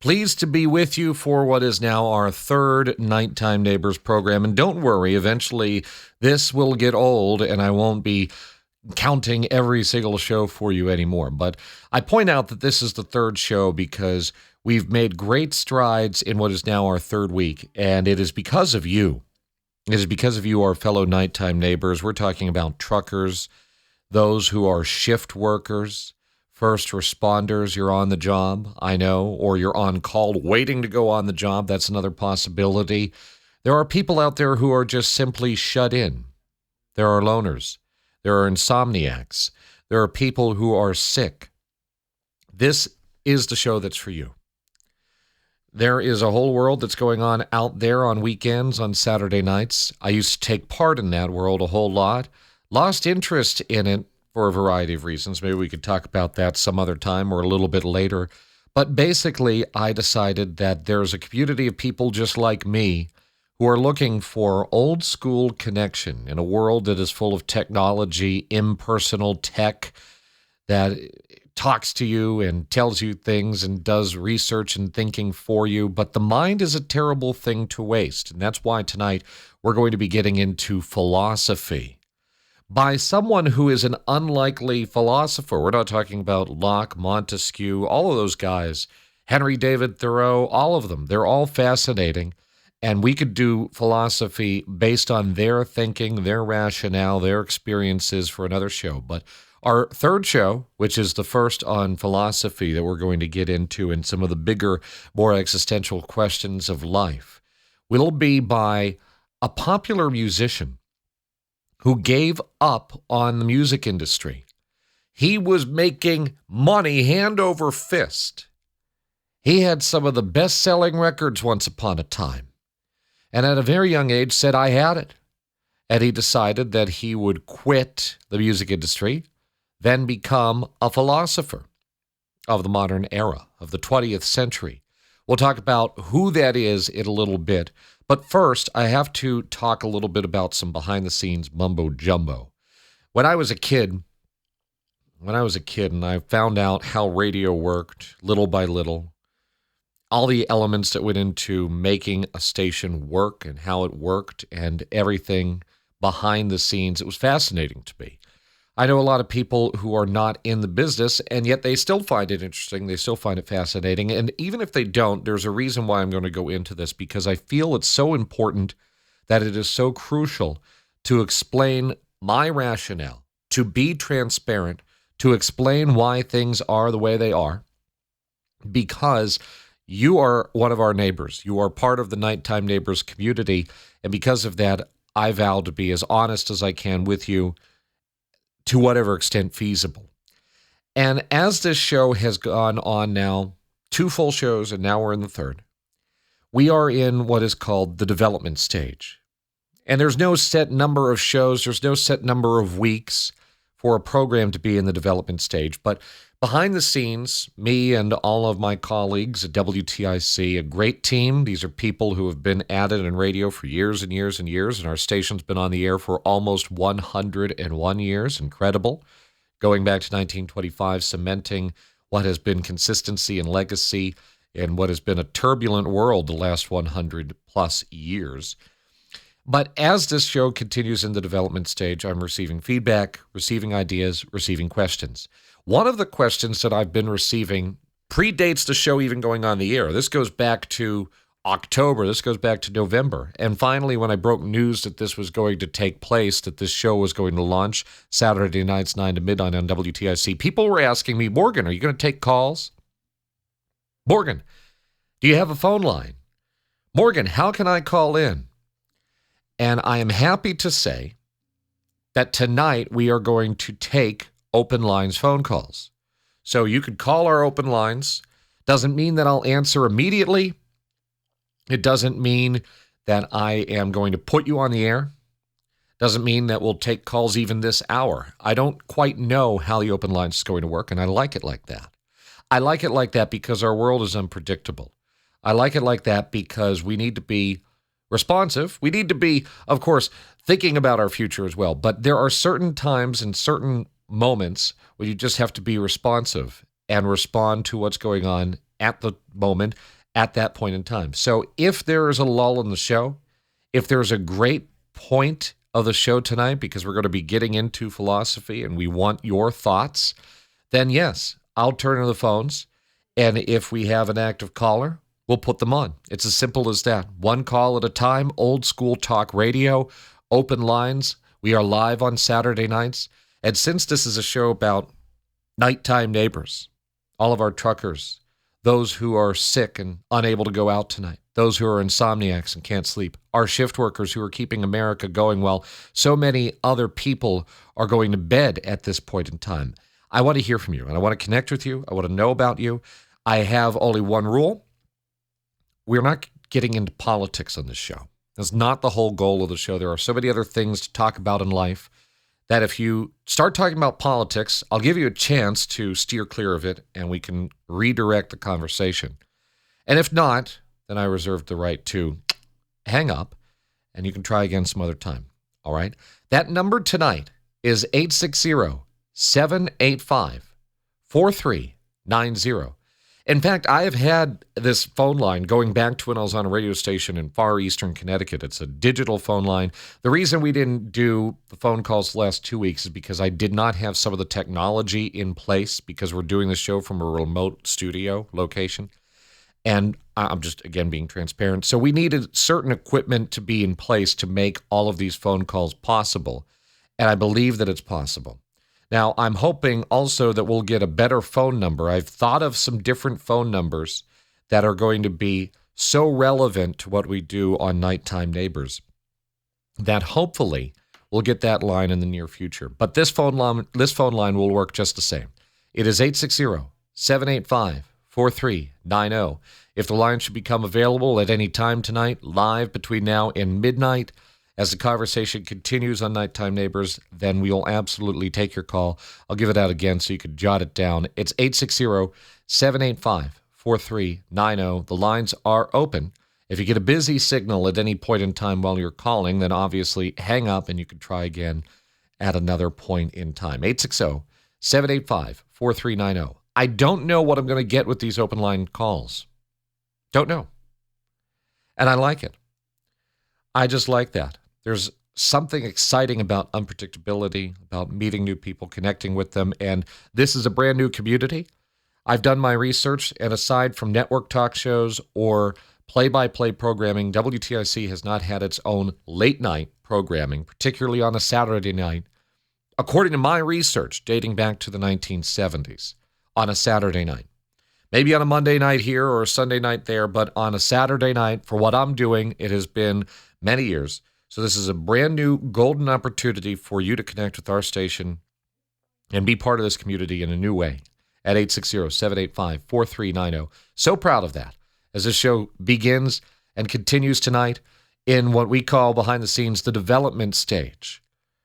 Pleased to be with you for what is now our third Nighttime Neighbors program. And don't worry, eventually this will get old and I won't be counting every single show for you anymore. But I point out that this is the third show because we've made great strides in what is now our third week. And it is because of you. It is because of you, our fellow nighttime neighbors. We're talking about truckers, those who are shift workers, first responders. You're on the job, I know, or you're on call waiting to go on the job. That's another possibility. There are people out there who are just simply shut in. There are loners. There are insomniacs. There are people who are sick. This is the show that's for you. There is a whole world that's going on out there on weekends, on Saturday nights. I used to take part in that world a whole lot. Lost interest in it for a variety of reasons. Maybe we could talk about that some other time or a little bit later. But basically, I decided that there's a community of people just like me who are looking for old school connection in a world that is full of technology, impersonal tech that talks to you and tells you things and does research and thinking for you. But the mind is a terrible thing to waste. And that's why tonight we're going to be getting into philosophy by someone who is an unlikely philosopher. We're not talking about Locke, Montesquieu, all of those guys, Henry David Thoreau, all of them. They're all fascinating. And we could do philosophy based on their thinking, their rationale, their experiences for another show. But our third show, which is the first on philosophy that we're going to get into and some of the bigger, more existential questions of life, will be by a popular musician who gave up on the music industry. He was making money hand over fist. He had some of the best-selling records once upon a time. And at a very young age said, I had it. And he decided that he would quit the music industry, then become a philosopher of the modern era, of the 20th century. We'll talk about who that is in a little bit. But first, I have to talk a little bit about some behind-the-scenes mumbo-jumbo. When I was a kid, and I found out how radio worked little by little, all the elements that went into making a station work and how it worked and everything behind the scenes, it was fascinating to me. I know a lot of people who are not in the business, and yet they still find it interesting. They still find it fascinating. And even if they don't, there's a reason why I'm going to go into this, because I feel it's so important that it is so crucial to explain my rationale, to be transparent, to explain why things are the way they are, because you are one of our neighbors. You are part of the Nighttime Neighbors community, and because of that, I vow to be as honest as I can with you, to whatever extent feasible. And as this show has gone on now, 2 full shows, and now we're in the third, we are in what is called the development stage. And there's no set number of shows, there's no set number of weeks for a program to be in the development stage. But behind the scenes, me and all of my colleagues at WTIC, a great team. These are people who have been at it in radio for years and years and years, and our station's been on the air for almost 101 years. Incredible. Going back to 1925, cementing what has been consistency and legacy in what has been a turbulent world the last 100 plus years. But as this show continues in the development stage, I'm receiving feedback, receiving ideas, receiving questions. One of the questions that I've been receiving predates the show even going on the air. This goes back to October. This goes back to November. And finally, when I broke news that this was going to take place, that this show was going to launch Saturday nights, 9 to midnight on WTIC, people were asking me, Morgan, are you going to take calls? Morgan, do you have a phone line? Morgan, how can I call in? And I am happy to say that tonight we are going to take open lines phone calls. So you could call our open lines. Doesn't mean that I'll answer immediately. It doesn't mean that I am going to put you on the air. Doesn't mean that we'll take calls even this hour. I don't quite know how the open lines is going to work, and I like it like that. I like it like that because our world is unpredictable. I like it like that because we need to be responsive. We need to be, of course, thinking about our future as well. But there are certain times and certain moments where you just have to be responsive and respond to what's going on at the moment, at that point in time. So if there is a lull in the show, if there's a great point of the show tonight, because we're going to be getting into philosophy and we want your thoughts, then yes, I'll turn to the phones. And if we have an active caller, we'll put them on. It's as simple as that. One call at a time, old school talk radio, open lines. We are live on Saturday nights. And since this is a show about nighttime neighbors, all of our truckers, those who are sick and unable to go out tonight, those who are insomniacs and can't sleep, our shift workers who are keeping America going while so many other people are going to bed at this point in time. I want to hear from you, and I want to connect with you. I want to know about you. I have only one rule. We're not getting into politics on this show. That's not the whole goal of the show. There are so many other things to talk about in life that if you start talking about politics, I'll give you a chance to steer clear of it, and we can redirect the conversation. And if not, then I reserve the right to hang up, and you can try again some other time. All right? That number tonight is 860-785-4390. In fact, I have had this phone line going back to when I was on a radio station in far eastern Connecticut. It's a digital phone line. The reason we didn't do the phone calls the last 2 weeks is because I did not have some of the technology in place because we're doing the show from a remote studio location. And I'm just, again, being transparent. So we needed certain equipment to be in place to make all of these phone calls possible. And I believe that it's possible. Now, I'm hoping also that we'll get a better phone number. I've thought of some different phone numbers that are going to be so relevant to what we do on Nighttime Neighbors that hopefully we'll get that line in the near future. But this phone line will work just the same. It is 860-785-4390. If the line should become available at any time tonight, live between now and midnight, as the conversation continues on Nighttime Neighbors, then we'll absolutely take your call. I'll give it out again so you can jot it down. It's 860-785-4390. The lines are open. If you get a busy signal at any point in time while you're calling, then obviously hang up and you can try again at another point in time. 860-785-4390. I don't know what I'm going to get with these open line calls. Don't know. And I like it. I just like that. There's something exciting about unpredictability, about meeting new people, connecting with them, and this is a brand new community. I've done my research, and aside from network talk shows or play-by-play programming, WTIC has not had its own late-night programming, particularly on a Saturday night, according to my research, dating back to the 1970s, on a Saturday night. Maybe on a Monday night here or a Sunday night there, but on a Saturday night, for what I'm doing, it has been many years. So this is a brand new golden opportunity for you to connect with our station and be part of this community in a new way at 860-785-4390. So proud of that as this show begins and continues tonight in what we call behind the scenes the development stage.